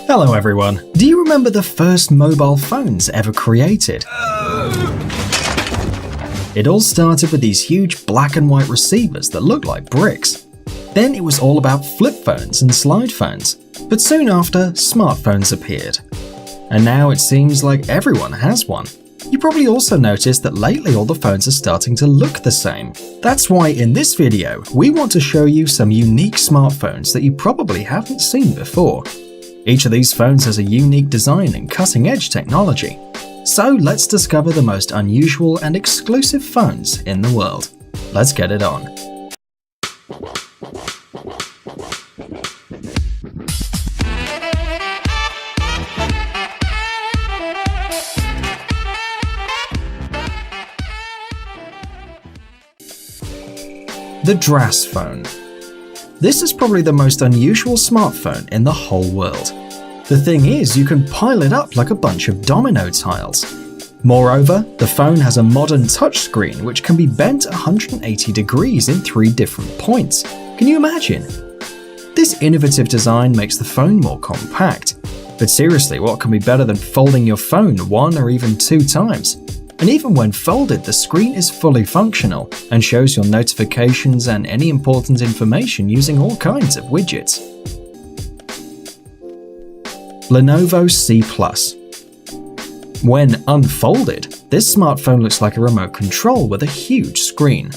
Hello everyone. Do you remember the first mobile phones ever created? It all started with these huge black and white receivers that looked like bricks. Then it was all about flip phones and slide phones, but soon after, smartphones appeared. And now it seems like everyone has one. You probably also noticed that lately all the phones are starting to look the same. That's why in this video, we want to show you some unique smartphones that you probably haven't seen before. Each of these phones has a unique design and cutting-edge technology. So let's discover the most unusual and exclusive phones in the world. Let's get it on. The Dras phone. This is probably the most unusual smartphone in the whole world. The thing is, you can pile it up like a bunch of domino tiles. Moreover, the phone has a modern touchscreen which can be bent 180 degrees in 3 different points. Can you imagine? This innovative design makes the phone more compact. But seriously, what can be better than folding your phone 1 or even 2 times? And even when folded, the screen is fully functional and shows your notifications and any important information using all kinds of widgets. Lenovo C Plus. When unfolded, this smartphone looks like a remote control with a huge screen.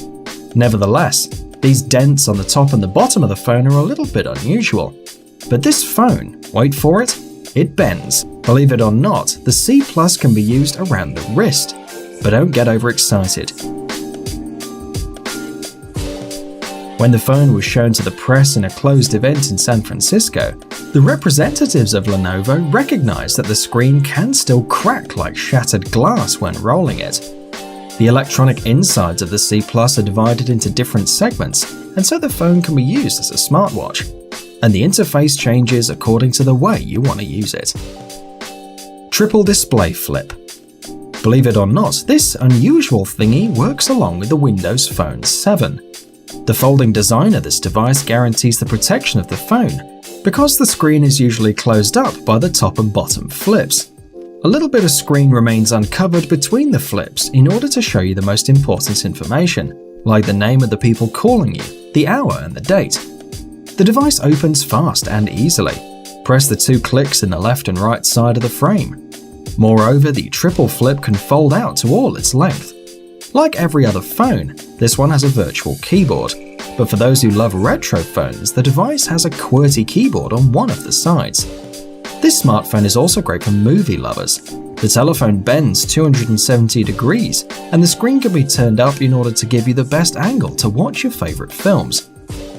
Nevertheless, these dents on the top and the bottom of the phone are a little bit unusual. But this phone, wait for it, it bends. Believe it or not, the C Plus can be used around the wrist. But don't get overexcited. When the phone was shown to the press in a closed event in San Francisco, the representatives of Lenovo recognized that the screen can still crack like shattered glass when rolling it. The electronic insides of the C Plus are divided into different segments, and so the phone can be used as a smartwatch. And the interface changes according to the way you want to use it. Triple display flip. Believe it or not, this unusual thingy works along with the Windows Phone 7. The folding design of this device guarantees the protection of the phone, because the screen is usually closed up by the top and bottom flips. A little bit of screen remains uncovered between the flips in order to show you the most important information, like the name of the people calling you, the hour and the date. The device opens fast and easily. Press the 2 clicks in the left and right side of the frame. Moreover, the triple flip can fold out to all its length. Like every other phone, this one has a virtual keyboard, but for those who love retro phones, the device has a QWERTY keyboard on one of the sides. This smartphone is also great for movie lovers. The telephone bends 270 degrees, and the screen can be turned up in order to give you the best angle to watch your favorite films.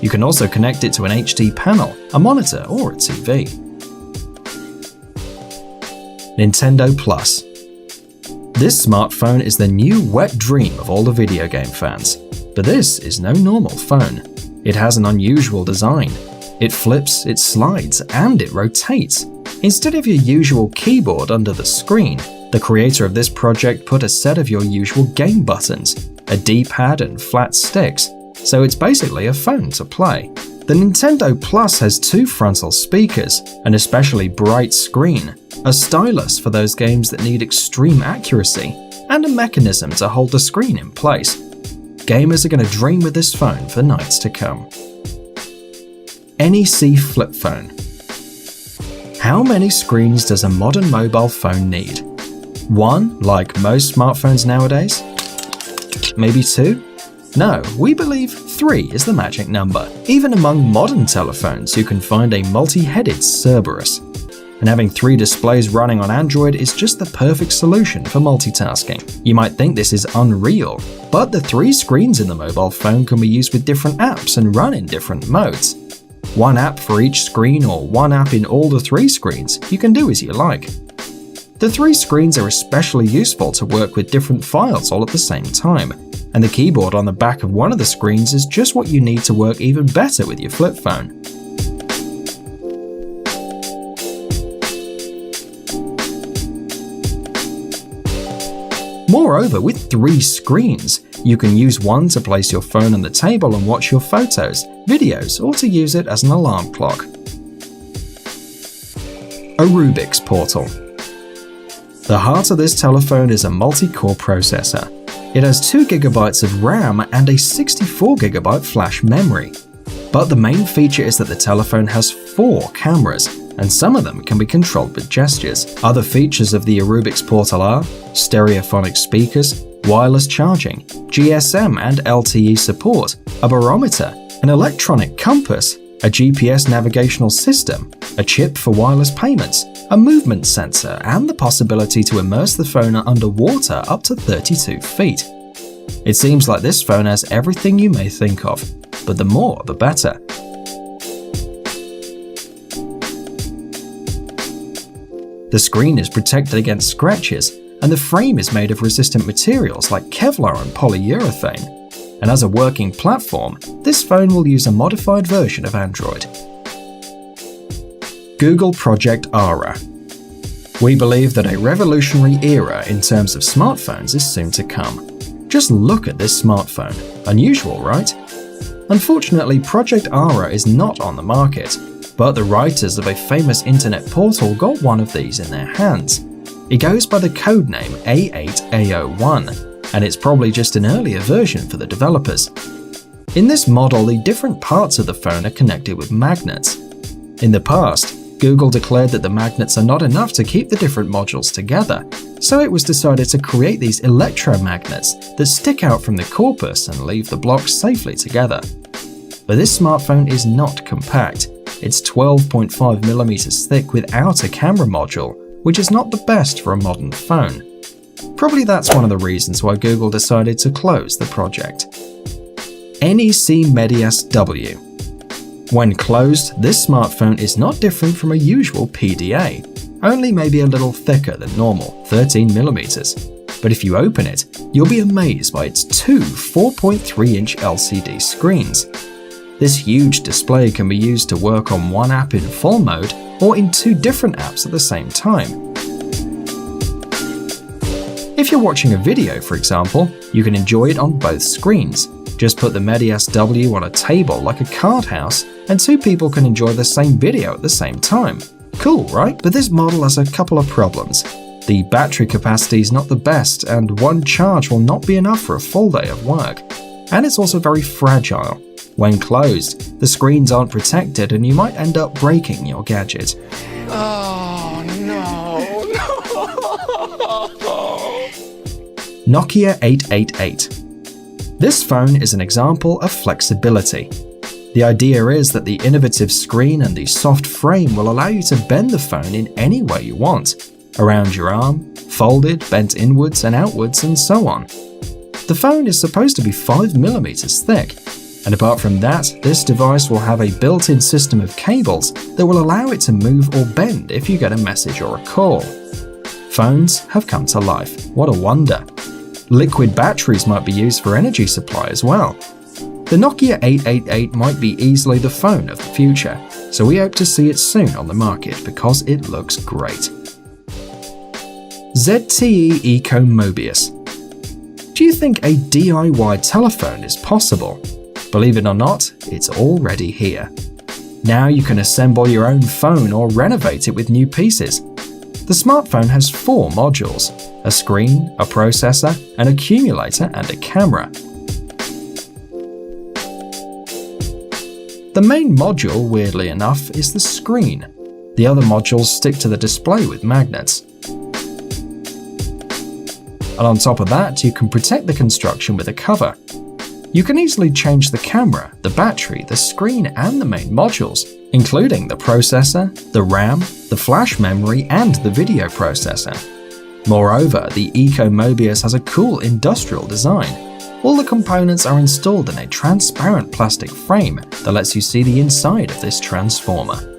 You can also connect it to an HD panel, a monitor, or a TV. Nintendo Plus. This smartphone is the new wet dream of all the video game fans. But this is no normal phone. It has an unusual design. It flips, it slides, and it rotates. Instead of your usual keyboard under the screen, the creator of this project put a set of your usual game buttons, a D-pad and flat sticks, so it's basically a phone to play. The Nintendo Plus has 2 frontal speakers, an especially bright screen, a stylus for those games that need extreme accuracy, and a mechanism to hold the screen in place. Gamers are going to dream with this phone for nights to come. NEC Flip Phone. How many screens does a modern mobile phone need? 1, like most smartphones nowadays? Maybe 2? No, we believe 3 is the magic number. Even among modern telephones, you can find a multi-headed Cerberus. And having 3 displays running on Android is just the perfect solution for multitasking. You might think this is unreal, but the 3 screens in the mobile phone can be used with different apps and run in different modes. 1 app for each screen or 1 app in all the 3 screens, you can do as you like. The 3 screens are especially useful to work with different files all at the same time, and the keyboard on the back of one of the screens is just what you need to work even better with your flip phone. Moreover, with 3 screens, you can use one to place your phone on the table and watch your photos, videos, or to use it as an alarm clock. A Rubik's Portal. The heart of this telephone is a multi-core processor. It has 2GB of RAM and a 64GB flash memory. But the main feature is that the telephone has 4 cameras, and some of them can be controlled with gestures. Other features of the Rubik's Portal are stereophonic speakers, wireless charging, GSM and LTE support, a barometer, an electronic compass, a GPS navigational system, a chip for wireless payments, a movement sensor, and the possibility to immerse the phone underwater up to 32 feet. It seems like this phone has everything you may think of, but the more the better. The screen is protected against scratches, and the frame is made of resistant materials like Kevlar and polyurethane. And as a working platform, this phone will use a modified version of Android. Google Project Ara. We believe that a revolutionary era in terms of smartphones is soon to come. Just look at this smartphone. Unusual, right? Unfortunately, Project Ara is not on the market, but the writers of a famous internet portal got one of these in their hands. It goes by the codename A8A01, and it's probably just an earlier version for the developers. In this model, the different parts of the phone are connected with magnets. In the past, Google declared that the magnets are not enough to keep the different modules together, so it was decided to create these electromagnets that stick out from the corpus and leave the blocks safely together. But this smartphone is not compact. It's 12.5mm thick without a camera module, which is not the best for a modern phone. Probably that's one of the reasons why Google decided to close the project. NEC Medias W. When closed, this smartphone is not different from a usual PDA, only maybe a little thicker than normal, 13mm. But if you open it, you'll be amazed by its 2 4.3-inch LCD screens. This huge display can be used to work on one app in full mode or in 2 different apps at the same time. If you're watching a video, for example, you can enjoy it on both screens. Just put the Medias W on a table like a card house, and 2 people can enjoy the same video at the same time. Cool, right? But this model has a couple of problems. The battery capacity is not the best, and one charge will not be enough for a full day of work. And it's also very fragile. When closed, the screens aren't protected and you might end up breaking your gadget. Oh no. Nokia 888. This phone is an example of flexibility. The idea is that the innovative screen and the soft frame will allow you to bend the phone in any way you want, around your arm, folded, bent inwards and outwards, and so on. The phone is supposed to be 5mm thick, and apart from that, this device will have a built-in system of cables that will allow it to move or bend if you get a message or a call. Phones have come to life. What a wonder. Liquid batteries might be used for energy supply as well. The Nokia 888 might be easily the phone of the future, so we hope to see it soon on the market because it looks great. ZTE Eco Mobius. Do you think a DIY telephone is possible? Believe it or not, it's already here. Now you can assemble your own phone or renovate it with new pieces. The smartphone has 4 modules: a screen, a processor, an accumulator, and a camera. The main module, weirdly enough, is the screen. The other modules stick to the display with magnets. And on top of that, you can protect the construction with a cover. You can easily change the camera, the battery, the screen, and the main modules, including the processor, the RAM, the flash memory, and the video processor. Moreover, the Eco Mobius has a cool industrial design. All the components are installed in a transparent plastic frame that lets you see the inside of this transformer.